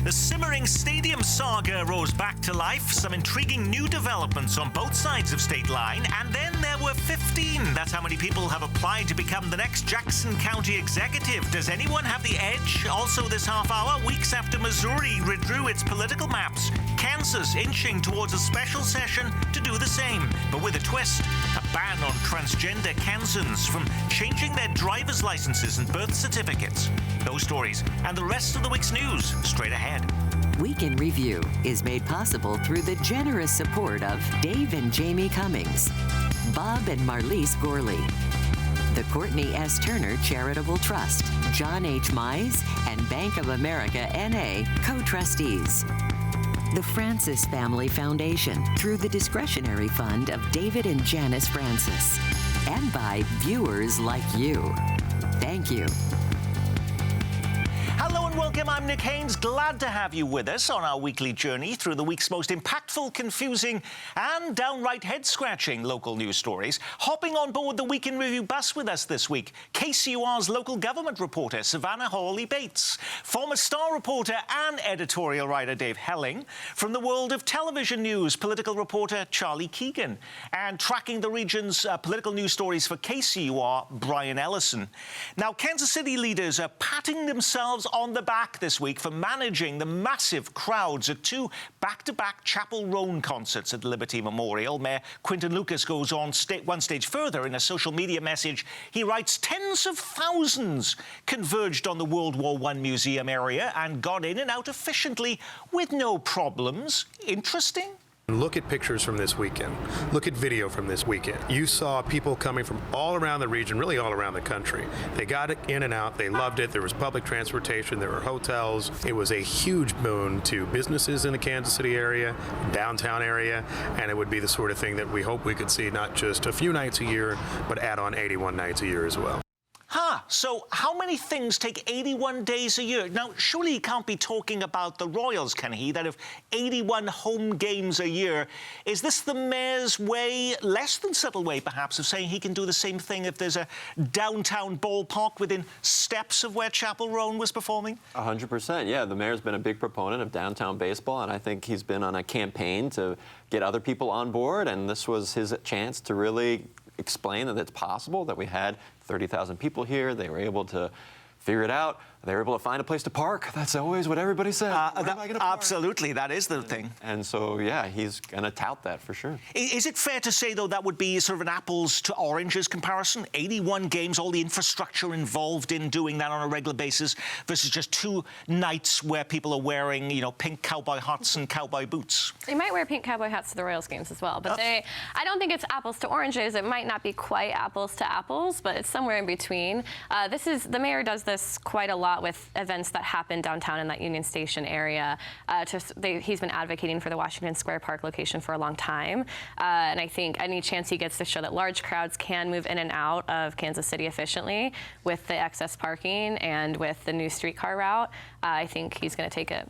The simmering stadium saga rose back to life. Some intriguing new developments on both sides of state line. And then there were 15. That's how many people have applied to become the next Jackson County executive. Does anyone have the edge? Also this half hour, weeks after Missouri redrew its political maps, Kansas inching towards a special session to do the same. But with a twist, a ban on transgender Kansans from changing their driver's licenses and birth certificates. Those stories and the rest of the week's news straight ahead. Week in Review is made possible through the generous support of Dave and Jamie Cummings, Bob and Marlise Gorley, the Courtney S. Turner Charitable Trust, John H. Mize, and Bank of America N.A. co-trustees. The Francis Family Foundation through the discretionary fund of David and Janice Francis. And by viewers like you. Thank you. Hello and welcome. I'm Nick Haines. Glad to have you with us on our weekly journey through the week's most impactful, confusing and downright head-scratching local news stories. Hopping on board the Week in Review bus with us this week, KCUR's local government reporter, Savannah Hawley-Bates, former Star reporter and editorial writer Dave Helling, from the world of television news, political reporter Charlie Keegan, and tracking the region's political news stories for KCUR, Brian Ellison. Now, Kansas City leaders are patting themselves on the back this week for managing the massive crowds at two back-to-back Chapel Roan concerts at Liberty Memorial. Mayor Quinton Lucas goes on one stage further in a social media message. He writes, tens of thousands converged on the World War I museum area and got in and out efficiently with no problems. Interesting? Look at pictures from this weekend. Look at video from this weekend. You saw people coming from all around the region, really all around the country. They got it in and out. They loved it. There was public transportation. There were hotels. It was a huge boon to businesses in the Kansas City area, downtown area, and it would be the sort of thing that we hope we could see not just a few nights a year, but add on 81 nights a year as well. So how many things take 81 days a year? Now, surely he can't be talking about the Royals, can he? That have 81 home games a year. Is this the mayor's way, less than subtle way, perhaps, of saying he can do the same thing if there's a downtown ballpark within steps of where Chapel Roan was performing? 100%, yeah. The mayor's been a big proponent of downtown baseball, and I think he's been on a campaign to get other people on board, and this was his chance to really explain that it's possible, that we had 30,000 people here. They were able to figure it out. They were able to find a place to park. That's always what everybody said. Absolutely, that is the thing. And so, yeah, he's going to tout that for sure. Is it fair to say, though, that would be sort of an apples to oranges comparison? 81 games, all the infrastructure involved in doing that on a regular basis versus just two nights where people are wearing, you know, pink cowboy hats and cowboy boots. They might wear pink cowboy hats to the Royals games as well, but I don't think it's apples to oranges. It might not be quite apples to apples, but it's somewhere in between. The mayor does this quite a lot with events that happen downtown in that Union Station area. He's been advocating for the Washington Square Park location for a long time, and I think any chance he gets to show that large crowds can move in and out of Kansas City efficiently with the excess parking and with the new streetcar route, I think he's going to take it.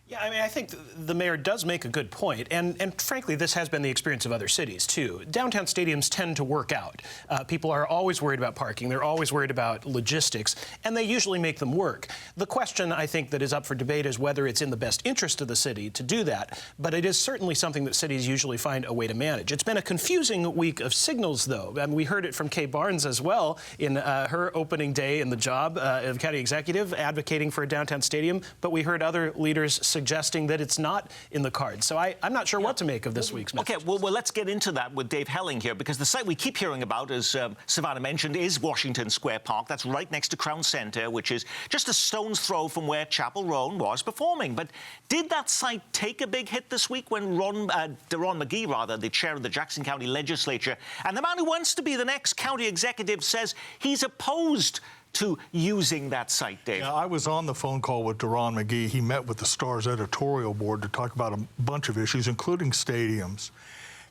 Yeah, I mean, I think the mayor does make a good point, and frankly, this has been the experience of other cities, too. Downtown stadiums tend to work out. People are always worried about parking. They're always worried about logistics, and they usually make them work. The question, I think, that is up for debate is whether it's in the best interest of the city to do that, but it is certainly something that cities usually find a way to manage. It's been a confusing week of signals, though. I mean, we heard it from Kay Barnes as well in her opening day in the job of county executive, advocating for a downtown stadium, but we heard other leaders suggesting that it's not in the cards. So I'm not sure what to make of this week's message. Okay, well, let's get into that with Dave Helling here, because the site we keep hearing about, as Savannah mentioned, is Washington Square Park. That's right next to Crown Center, which is just a stone's throw from where Chapel Roan was performing. But did that site take a big hit this week when Ron McGee, the chair of the Jackson County Legislature, and the man who wants to be the next county executive, says he's opposed to using that site, Dave? Yeah, I was on the phone call with Deron McGee. He met with the Star's editorial board to talk about a bunch of issues, including stadiums.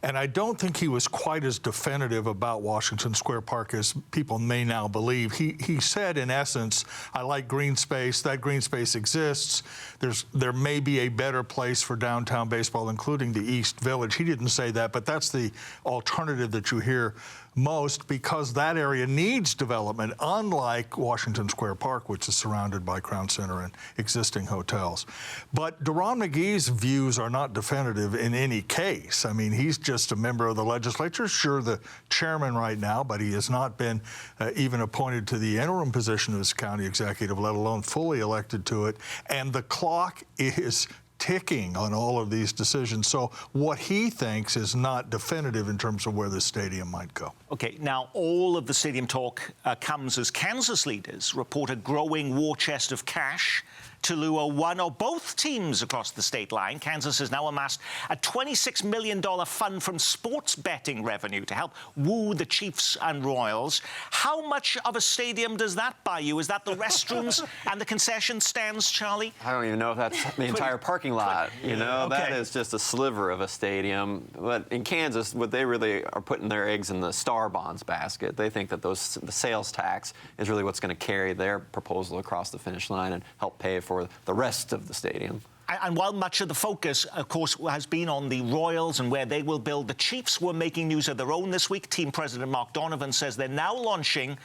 And I don't think he was quite as definitive about Washington Square Park as people may now believe. He said, in essence, I like green space. That green space exists. There may be a better place for downtown baseball, including the East Village. He didn't say that, but that's the alternative that you hear most because that area needs development, unlike Washington Square Park, which is surrounded by Crown Center and existing hotels. But Deron McGee's views are not definitive in any case. I mean, he's just a member of the legislature, sure, the chairman right now, but he has not been even appointed to the interim position as county executive, let alone fully elected to it. And the clock is ticking on all of these decisions. So what he thinks is not definitive in terms of where the stadium might go. Okay, now all of the stadium talk comes as Kansas leaders report a growing war chest of cash to lure one or both teams across the state line. Kansas has now amassed a $26 million fund from sports betting revenue to help woo the Chiefs and Royals. How much of a stadium does that buy you? Is that the restrooms and the concession stands, Charlie? I don't even know if that's the entire parking lot. You know, Okay. that is just a sliver of a stadium. But in Kansas, what they really are putting their eggs in the Star Bonds basket. They think that the sales tax is really what's going to carry their proposal across the finish line and help pay for the rest of the stadium. And while much of the focus, of course, has been on the Royals and where they will build, the Chiefs were making news of their own this week. Team president Mark Donovan says they're now launching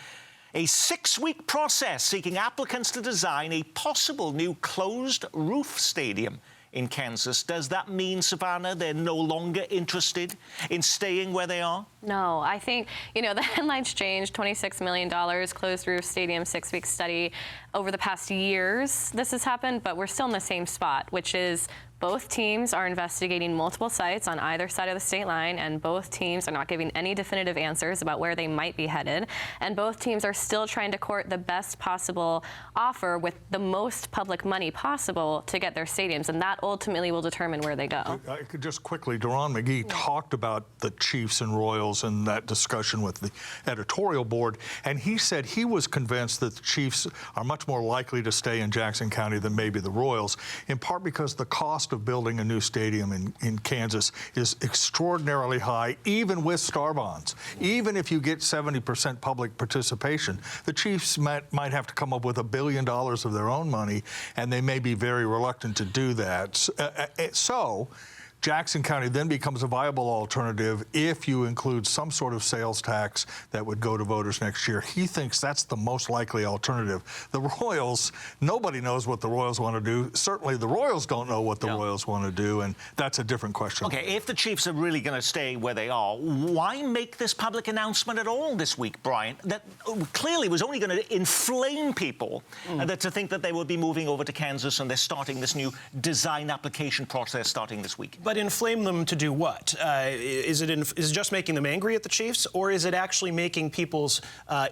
a 6-week process seeking applicants to design a possible new closed-roof stadium in Kansas. Does that mean, Savannah, they're no longer interested in staying where they are? No, I think, you know, the headlines changed. $26 million, closed roof stadium, 6-week study. Over the past years, this has happened, but we're still in the same spot, which is both teams are investigating multiple sites on either side of the state line, and both teams are not giving any definitive answers about where they might be headed. And both teams are still trying to court the best possible offer with the most public money possible to get their stadiums, and that ultimately will determine where they go. I could just quickly, Deron McGee talked about the Chiefs and Royals in that discussion with the editorial board, and he said he was convinced that the Chiefs are much more likely to stay in Jackson County than maybe the Royals, in part because the cost of building a new stadium in Kansas is extraordinarily high, even with Star Bonds. Even if you get 70% public participation, the Chiefs might have to come up with $1 billion of their own money, and they may be very reluctant to do that. So Jackson County then becomes a viable alternative if you include some sort of sales tax that would go to voters next year. He thinks that's the most likely alternative. The Royals, nobody knows what the Royals want to do. Certainly the Royals don't know what the Royals want to do, and that's a different question. Okay, if the Chiefs are really going to stay where they are, why make this public announcement at all this week, Brian? That clearly was only going to inflame people to think that they would be moving over to Kansas and they're starting this new design application process starting this week. But inflame them to do what? Is it just making them angry at the Chiefs, or is it actually making people's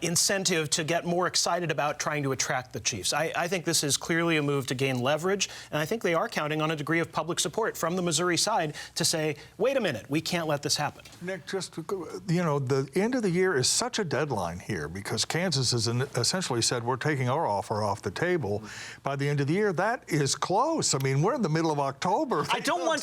incentive to get more excited about trying to attract the Chiefs? I think this is clearly a move to gain leverage, and I think they are counting on a degree of public support from the Missouri side to say, wait a minute, we can't let this happen. Nick, just, you know, the end of the year is such a deadline here because Kansas has essentially said we're taking our offer off the table. By the end of the year, that is close. I mean, we're in the middle of October. I don't want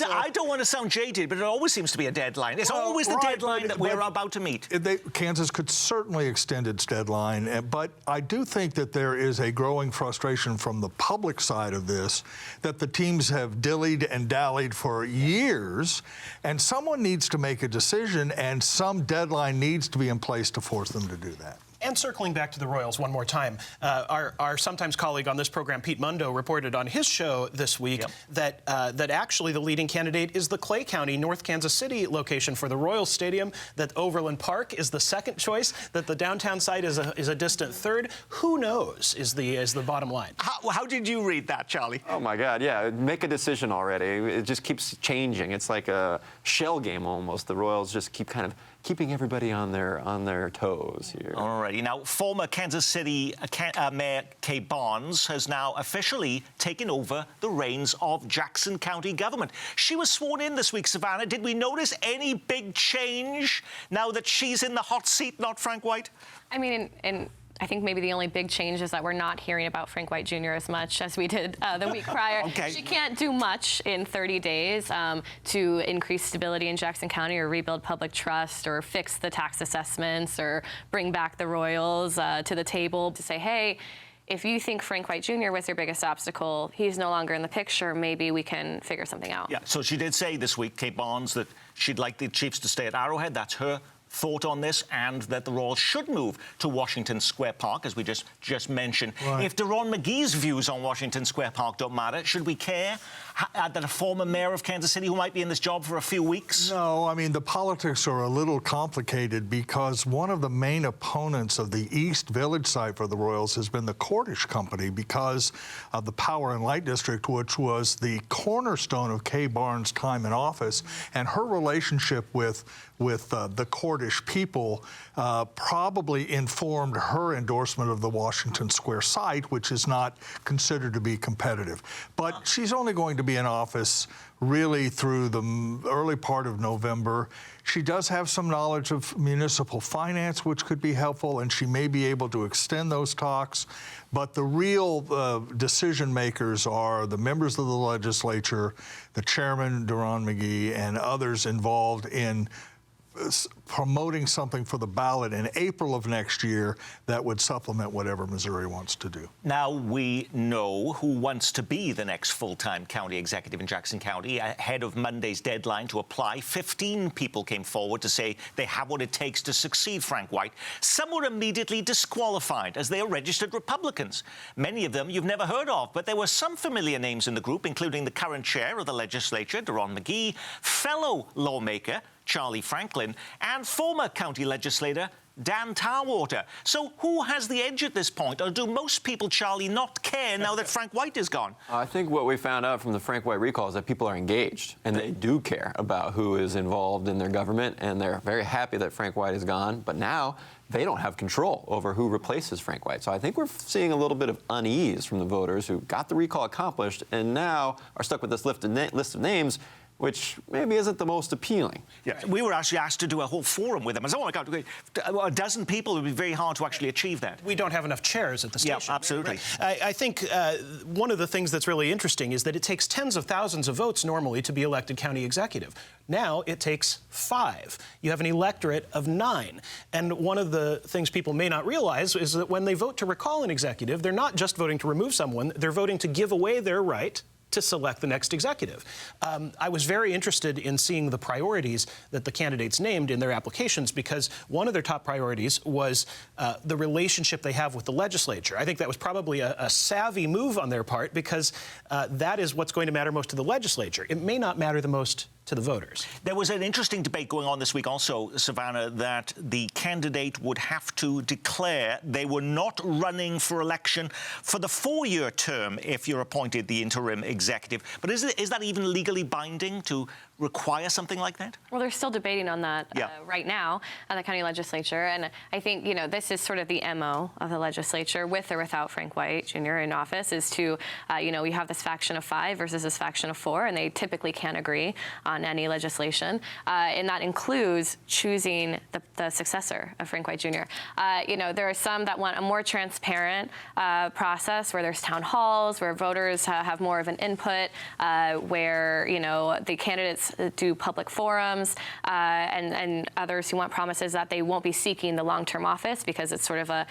to sound jaded, but it always seems to be a deadline. It's always the deadline that we're about to meet. Kansas could certainly extend its deadline, but I do think that there is a growing frustration from the public side of this that the teams have dillied and dallied for years, and someone needs to make a decision, and some deadline needs to be in place to force them to do that. And circling back to the Royals one more time, our sometimes colleague on this program, Pete Mundo, reported on his show this week that actually the leading candidate is the Clay County, North Kansas City location for the Royals Stadium, that Overland Park is the second choice, that the downtown site is a distant third. Who knows is the bottom line. How did you read that, Charlie? Oh, my God, yeah. Make a decision already. It just keeps changing. It's like a shell game almost. The Royals just keep kind of keeping everybody on their toes here. Alrighty. Now, former Kansas City Mayor Kay Barnes has now officially taken over the reins of Jackson County government. She was sworn in this week, Savannah. Did we notice any big change now that she's in the hot seat, not Frank White? I mean, I think maybe the only big change is that we're not hearing about Frank White Jr. as much as we did the week prior. Okay. She can't do much in 30 days to increase stability in Jackson County or rebuild public trust or fix the tax assessments or bring back the Royals to the table to say, hey, if you think Frank White Jr. was your biggest obstacle, he's no longer in the picture, maybe we can figure something out. Yeah, so she did say this week, Kay Barnes, that she'd like the Chiefs to stay at Arrowhead. That's her thought on this and that the Royals should move to Washington Square Park, as we just mentioned. Right. If Daron McGee's views on Washington Square Park don't matter, should we care that a former mayor of Kansas City who might be in this job for a few weeks? No, I mean, the politics are a little complicated because one of the main opponents of the East Village site for the Royals has been the Cordish Company because of the Power and Light District, which was the cornerstone of Kay Barnes' time in office, and her relationship with the Cordish people probably informed her endorsement of the Washington Square site, which is not considered to be competitive. But she's only going to be in office really through the early part of November. She does have some knowledge of municipal finance, which could be helpful, and she may be able to extend those talks. But the real decision makers are the members of the legislature, the chairman, Daron McGee, and others involved in promoting something for the ballot in April of next year that would supplement whatever Missouri wants to do. Now we know who wants to be the next full-time county executive in Jackson County. Ahead of Monday's deadline to apply, 15 people came forward to say they have what it takes to succeed Frank White. Some were immediately disqualified as they are registered Republicans. Many of them you've never heard of, but there were some familiar names in the group, including the current chair of the legislature, Daron McGee, fellow lawmaker Charlie Franklin, and former county legislator Dan Tarwater. So who has the edge at this point? Or do most people, Charlie, not care now that Frank White is gone? I think what we found out from the Frank White recall is that people are engaged, and they do care about who is involved in their government, and they're very happy that Frank White is gone. But now they don't have control over who replaces Frank White. So I think we're seeing a little bit of unease from the voters who got the recall accomplished and now are stuck with this list of names, which maybe isn't the most appealing. Yeah, we were actually asked to do a whole forum with them. I said, oh my God, a dozen people, it would be very hard to actually achieve that. We don't have enough chairs at the station. Yeah, absolutely. Right. I think one of the things that's really interesting is that it takes tens of thousands of votes normally to be elected county executive. Now it takes 5. You have an electorate of 9. And one of the things people may not realize is that when they vote to recall an executive, they're not just voting to remove someone, they're voting to give away their right to select the next executive. I was very interested in seeing the priorities that the candidates named in their applications because one of their top priorities was the relationship they have with the legislature. I think that was probably a savvy move on their part because that is what's going to matter most to the legislature. It may not matter the most to the voters. There was an interesting debate going on this week also, Savannah, that the candidate would have to declare they were not running for election for the 4-year term if you're appointed the interim executive. But is that even legally binding to require something like that? Well, they're still debating on that right now at the county legislature. And I think, this is sort of the MO of the legislature with or without Frank White Jr. in office is to, we have this faction of 5 versus this faction of 4, and they typically can't agree on any legislation. And that includes choosing the successor of Frank White Jr. There are some that want a more transparent process where there's town halls, where voters have more of an input, where, the candidates do public forums, and others who want promises that they won't be seeking the long-term office because it's sort of a,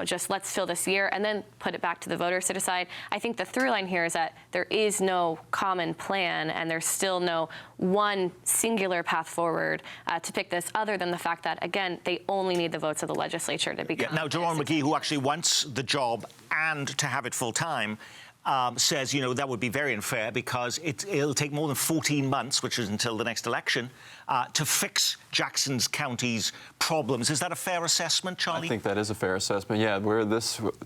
just let's fill this year and then put it back to the voters to decide. I think the through line here is that there is no common plan and there's still no one singular path forward to pick this other than the fact that, again, they only need the votes of the legislature to become. Now, Daron McGee, who actually wants the job and to have it full-time, says, that would be very unfair because it'll take more than 14 months, which is until the next election, to fix Jackson County's problems. Is that a fair assessment, Charlie? I think that is a fair assessment. Yeah,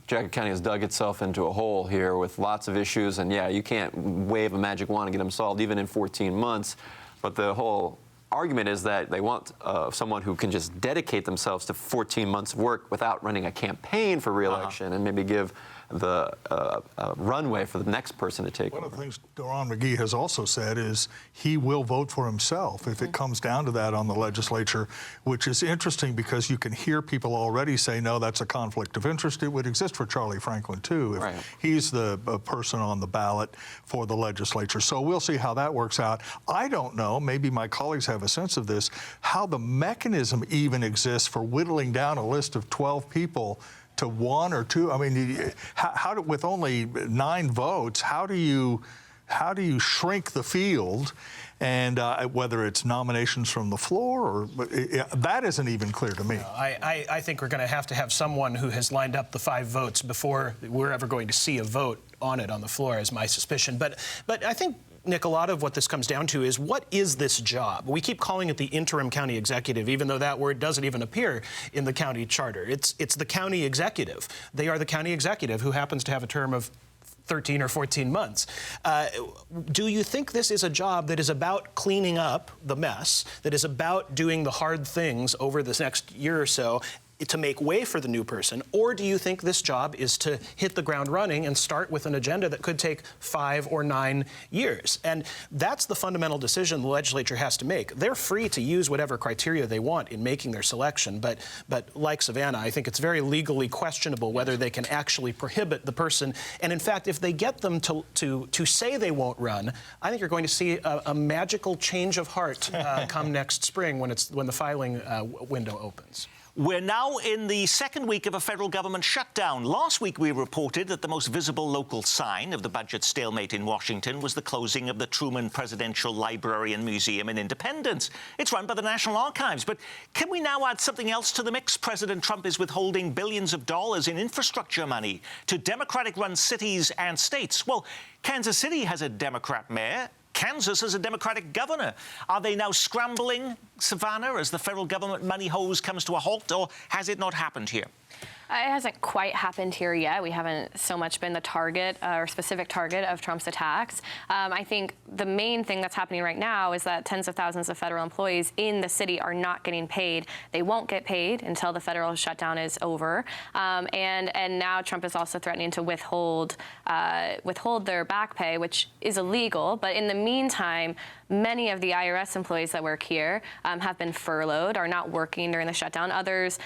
Jackson County has dug itself into a hole here with lots of issues, and yeah, you can't wave a magic wand and get them solved even in 14 months. But the whole argument is that they want someone who can just dedicate themselves to 14 months of work without running a campaign for re-election and maybe give the runway for the next person to take over. One of the things Daron McGee has also said is he will vote for himself if it comes down to that on the legislature, which is interesting because you can hear people already say, no, that's a conflict of interest. It would exist for Charlie Franklin, too, if he's the person on the ballot for the legislature. So we'll see how that works out. I don't know, maybe my colleagues have a sense of this, how the mechanism even exists for whittling down a list of 12 people to 1 or 2. I mean, with only 9 votes, how do you how do you shrink the field? And whether it's nominations from the floor, or that isn't even clear to me. I think we're going to have someone who has lined up the 5 votes before we're ever going to see a vote on it on the floor, is my suspicion. But I think, Nick, a lot of what this comes down to is, what is this job? We keep calling it the interim county executive, even though that word doesn't even appear in the county charter. It's the county executive. They are the county executive who happens to have a term of 13 or 14 months. Do you think this is a job that is about cleaning up the mess, that is about doing the hard things over this next year or so to make way for the new person? Or do you think this job is to hit the ground running and start with an agenda that could take 5 or 9 years? And that's the fundamental decision the legislature has to make. They're free to use whatever criteria they want in making their selection, but like Savannah, I think it's very legally questionable whether they can actually prohibit the person. And in fact, if they get them to say they won't run, I think you're going to see a magical change of heart come next spring when the filing window opens. We're now in the second week of a federal government shutdown. Last week, we reported that the most visible local sign of the budget stalemate in Washington was the closing of the Truman Presidential Library and Museum in Independence. It's run by the National Archives. But can we now add something else to the mix? President Trump is withholding billions of dollars in infrastructure money to Democratic-run cities and states. Well, Kansas City has a Democrat mayor. Kansas has a Democratic governor. Are they now scrambling, Savannah, as the federal government money hose comes to a halt, or has it not happened here? It hasn't quite happened here yet. We haven't so much been the target or specific target of Trump's attacks. I think the main thing that's happening right now is that tens of thousands of federal employees in the city are not getting paid. They won't get paid until the federal shutdown is over. And now Trump is also threatening to withhold their back pay, which is illegal. But in the meantime, many of the IRS employees that work here have been furloughed, are not working during the shutdown. Others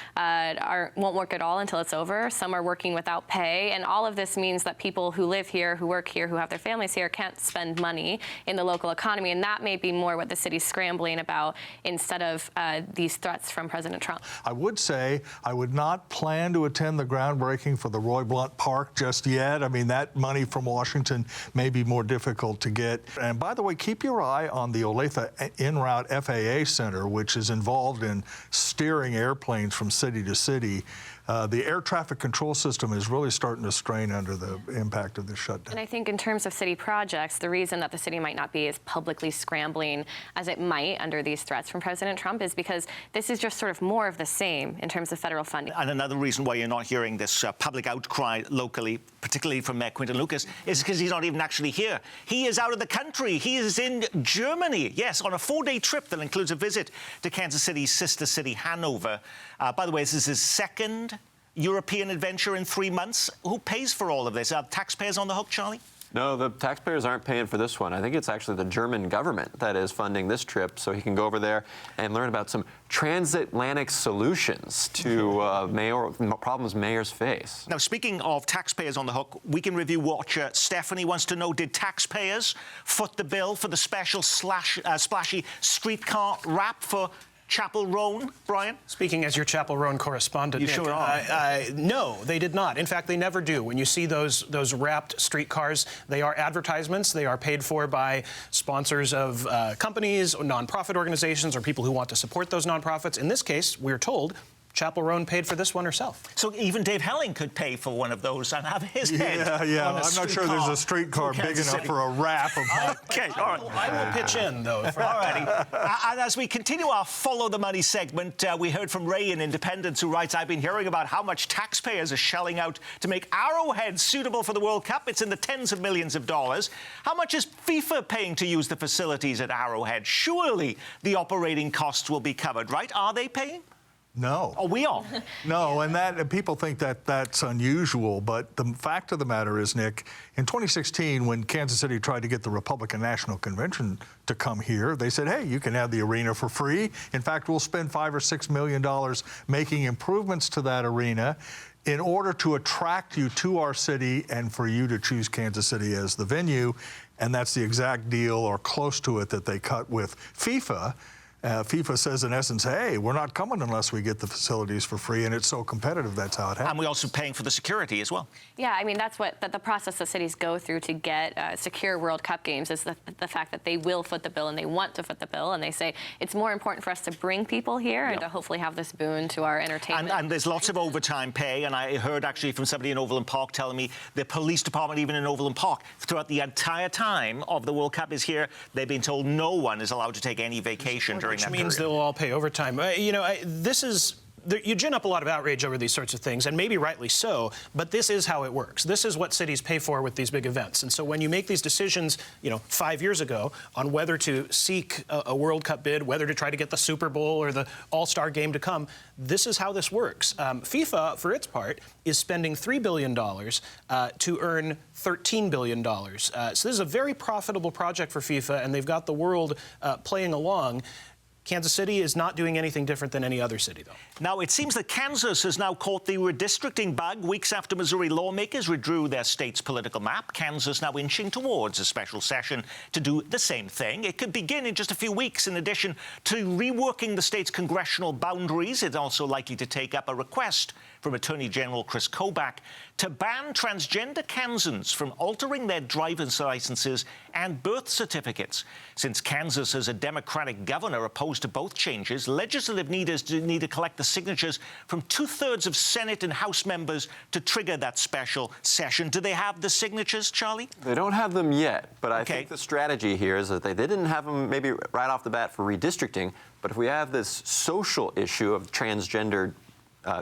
won't work at all until it's over. Some are working without pay. And all of this means that people who live here, who work here, who have their families here, can't spend money in the local economy. And that may be more what the city's scrambling about instead of these threats from President Trump. I would say I would not plan to attend the groundbreaking for the Roy Blunt Park just yet. I mean, that money from Washington may be more difficult to get. And by the way, keep your eye on the Olathe En Route FAA Center, which is involved in steering airplanes from city to city. The air traffic control system is really starting to strain under the impact of this shutdown. And I think in terms of city projects, the reason that the city might not be as publicly scrambling as it might under these threats from President Trump is because this is just sort of more of the same in terms of federal funding. And another reason why you're not hearing this public outcry locally, particularly from Mayor Quinton Lucas, is because he's not even actually here. He is out of the country. He is in Germany, yes, on a 4-day trip that includes a visit to Kansas City's sister city, Hanover. By the way, this is his second European adventure in 3 months. Who pays for all of this? Are taxpayers on the hook, Charlie? No, the taxpayers aren't paying for this one. I think it's actually the German government that is funding this trip so he can go over there and learn about some transatlantic solutions to problems mayors face. Now, speaking of taxpayers on the hook, Weekend Review watcher Stephanie wants to know, did taxpayers foot the bill for the special splashy streetcar wrap for Chapel Roan, Brian? Speaking as your Chapel Roan correspondent, you Nick, sure are. No, they did not. In fact, they never do. When you see those wrapped streetcars, they are advertisements. They are paid for by sponsors of companies, or nonprofit organizations, or people who want to support those nonprofits. In this case, we're told Chapel Roan paid for this one herself. So even Dave Helling could pay for one of those and have his head Yeah, on a I'm not sure there's a streetcar big enough for a wrap of Okay, all right. I will pitch in, though. All righty. And as we continue our Follow the Money segment, we heard from Ray in Independence, who writes, I've been hearing about how much taxpayers are shelling out to make Arrowhead suitable for the World Cup. It's in the tens of millions of dollars. How much is FIFA paying to use the facilities at Arrowhead? Surely the operating costs will be covered, right? Are they paying? No. Oh, we are. No, and that people think that that's unusual, but the fact of the matter is, Nick, in 2016, when Kansas City tried to get the Republican National Convention to come here, they said, hey, you can have the arena for free. In fact, we'll spend $5 or $6 million making improvements to that arena in order to attract you to our city and for you to choose Kansas City as the venue. And that's the exact deal or close to it that they cut with FIFA. FIFA says, in essence, hey, we're not coming unless we get the facilities for free, and it's so competitive, that's how it happens. And we're also paying for the security as well. Yeah, I mean, that's what the process that cities go through to get secure World Cup games is the fact that they will foot the bill and they want to foot the bill, and they say it's more important for us to bring people here and to hopefully have this boon to our entertainment. And there's lots of overtime pay, and I heard actually from somebody in Overland Park telling me the police department, even in Overland Park, throughout the entire time of the World Cup is here, they've been told no one is allowed to take any vacation during that period. Which means they'll all pay overtime. This is... You gin up a lot of outrage over these sorts of things, and maybe rightly so, but this is how it works. This is what cities pay for with these big events. And so when you make these decisions, 5 years ago on whether to seek a World Cup bid, whether to try to get the Super Bowl or the All-Star game to come, this is how this works. FIFA, for its part, is spending $3 billion to earn $13 billion. So this is a very profitable project for FIFA, and they've got the world playing along. Kansas City is not doing anything different than any other city, though. Now, it seems that Kansas has now caught the redistricting bug weeks after Missouri lawmakers withdrew their state's political map. Kansas now inching towards a special session to do the same thing. It could begin in just a few weeks. In addition to reworking the state's congressional boundaries, it's also likely to take up a request from Attorney General Chris Kobach to ban transgender Kansans from altering their driver's licenses and birth certificates. Since Kansas has a Democratic governor opposed to both changes, legislative leaders need to collect the signatures from 2/3 of Senate and House members to trigger that special session. Do they have the signatures, Charlie? They don't have them yet, but I think the strategy here is that they didn't have them maybe right off the bat for redistricting, but if we have this social issue of transgender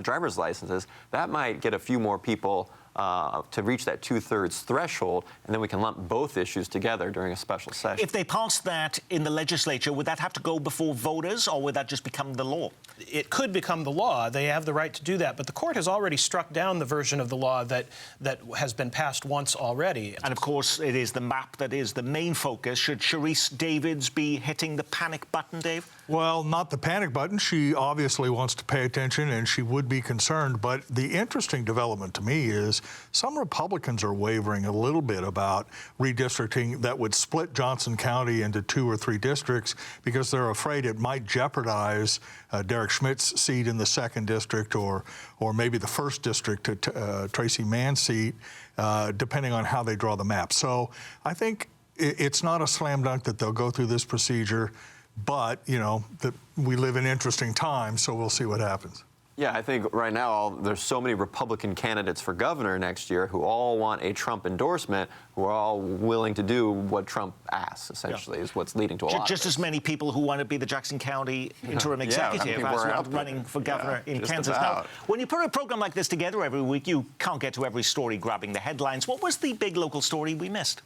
driver's licenses, that might get a few more people to reach that 2/3 threshold, and then we can lump both issues together during a special session. If they pass that in the legislature, would that have to go before voters, or would that just become the law? It could become the law. They have the right to do that. But the court has already struck down the version of the law that has been passed once already. And, of course, it is the map that is the main focus. Should Sharice Davids be hitting the panic button, Dave? Well, not the panic button. She obviously wants to pay attention, and she would be concerned. But the interesting development to me is some Republicans are wavering a little bit about redistricting that would split Johnson County into 2 or 3 districts because they're afraid it might jeopardize Derek Schmidt's seat in the 2nd district or maybe the 1st district, Tracy Mann's seat, depending on how they draw the map. So I think it's not a slam dunk that they'll go through this procedure, but, that we live in interesting times, so we'll see what happens. Yeah, I think right now there's so many Republican candidates for governor next year who all want a Trump endorsement, who are all willing to do what Trump asks, essentially, is what's leading to a lot just of as many people who want to be the Jackson County interim executive as running for governor in Kansas. Now, when you put a program like this together every week, you can't get to every story grabbing the headlines. What was the big local story we missed?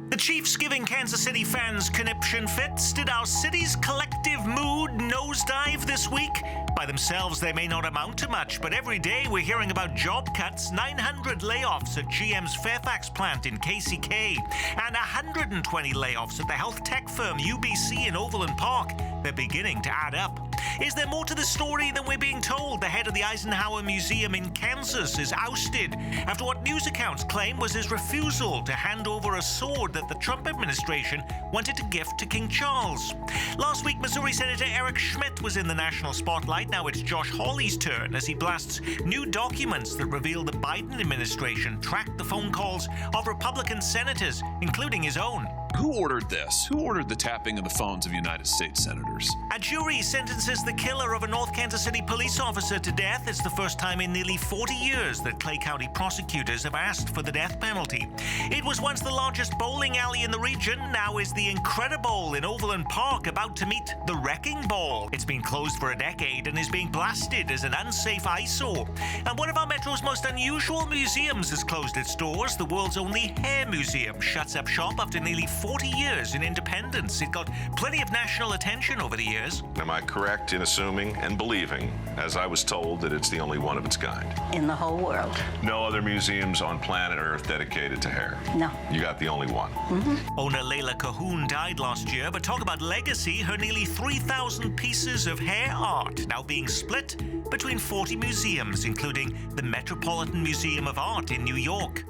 The Chiefs giving Kansas City fans conniption fits. Did our city's collective mood nosedive this week? By themselves, they may not amount to much, but every day we're hearing about job cuts, 900 layoffs at GM's Fairfax plant in KCK, and 120 layoffs at the health tech firm UBC in Overland Park. They're beginning to add up. Is there more to the story than we're being told? The head of the Eisenhower Museum in Kansas is ousted after what news accounts claim was his refusal to hand over a sword that the Trump administration wanted to gift to King Charles. Last week, Missouri Senator Eric Schmidt was in the national spotlight. Now it's Josh Hawley's turn as he blasts new documents that reveal the Biden administration tracked the phone calls of Republican senators, including his own. Who ordered this? Who ordered the tapping of the phones of United States senators? A jury sentences the killer of a North Kansas City police officer to death. It's the first time in nearly 40 years that Clay County prosecutors have asked for the death penalty. It was once the largest bowling alley in the region. Now is the Incredibowl in Overland Park about to meet the Wrecking Ball. It's been closed for a decade and is being blasted as an unsafe eyesore. And one of our metro's most unusual museums has closed its doors. The world's only hair museum shuts up shop after nearly 40 years in independence. It got plenty of national attention over the years. Am I correct in assuming and believing, as I was told, that it's the only one of its kind? In the whole world. No other museums on planet Earth dedicated to hair? No. You got the only one. Mm-hmm. Owner Layla Cahoon died last year, but talk about legacy. Her nearly 3,000 pieces of hair art now being split between 40 museums, including the Metropolitan Museum of Art in New York.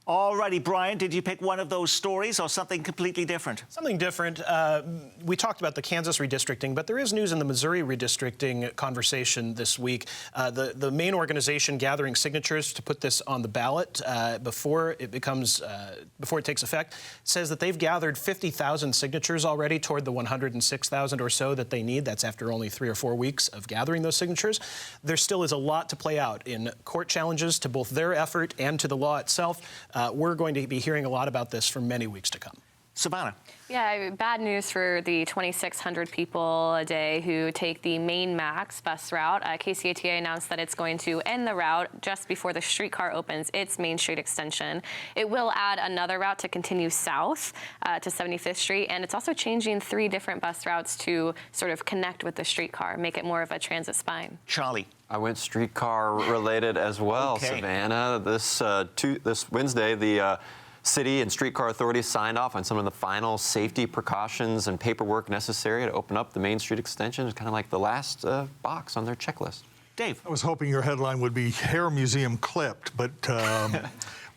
Alrighty, Brian, did you pick one of those stories or something completely different? Something different. We talked about the Kansas redistricting, but there is news in the Missouri redistricting conversation this week. The main organization gathering signatures to put this on the ballot before it takes effect says that they've gathered 50,000 signatures already toward the 106,000 or so that they need. That's after only 3 or 4 weeks of gathering those signatures. There still is a lot to play out in court challenges to both their effort and to the law itself. We're going to be hearing a lot about this for many weeks to come. Savannah. Yeah, bad news for the 2,600 people a day who take the main MAX bus route. KCPT announced that it's going to end the route just before the streetcar opens its Main Street extension. It will add another route to continue south to 75th Street, and it's also changing 3 different bus routes to sort of connect with the streetcar, make it more of a transit spine. Charlie. I went streetcar related as well, Okay. Savannah. This Wednesday, the City and streetcar authorities signed off on some of the final safety precautions and paperwork necessary to open up the Main Street extension. It's kind of like the last box on their checklist. Dave. I was hoping your headline would be Hair Museum clipped, but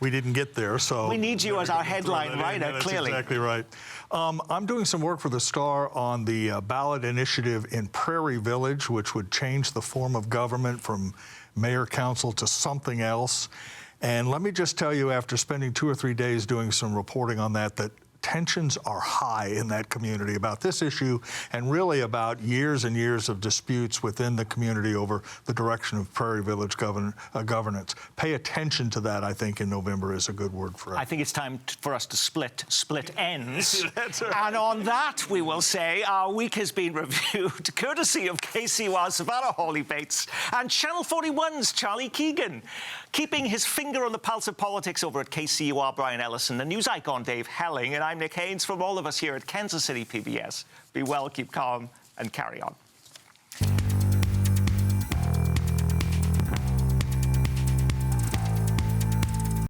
we didn't get there. So We need you as our headline writer, That's clearly. exactly right. I'm doing some work for the Star on the ballot initiative in Prairie Village, which would change the form of government from mayor council to something else. And let me just tell you, after spending 2 or 3 days doing some reporting on that tensions are high in that community about this issue and really about years and years of disputes within the community over the direction of Prairie Village governance. Pay attention to that, I think, in November is a good word for it. I think it's time for us to split ends. That's right. And on that, we will say our week has been reviewed courtesy of KCUR's Savannah Hawley-Bates and Channel 41's Charlie Keegan. Keeping his finger on the pulse of politics over at KCUR, Brian Ellison, the news icon Dave Helling, and I'm Nick Haines from all of us here at Kansas City PBS. Be well, keep calm, and carry on.